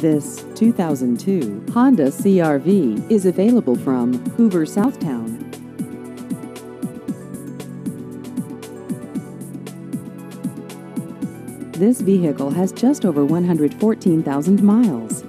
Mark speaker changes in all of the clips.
Speaker 1: This 2002 Honda CR-V is available from Hoover, Southtown. This vehicle has just over 114,000 miles.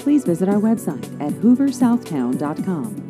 Speaker 1: Please visit our website at hooversouthtown.com.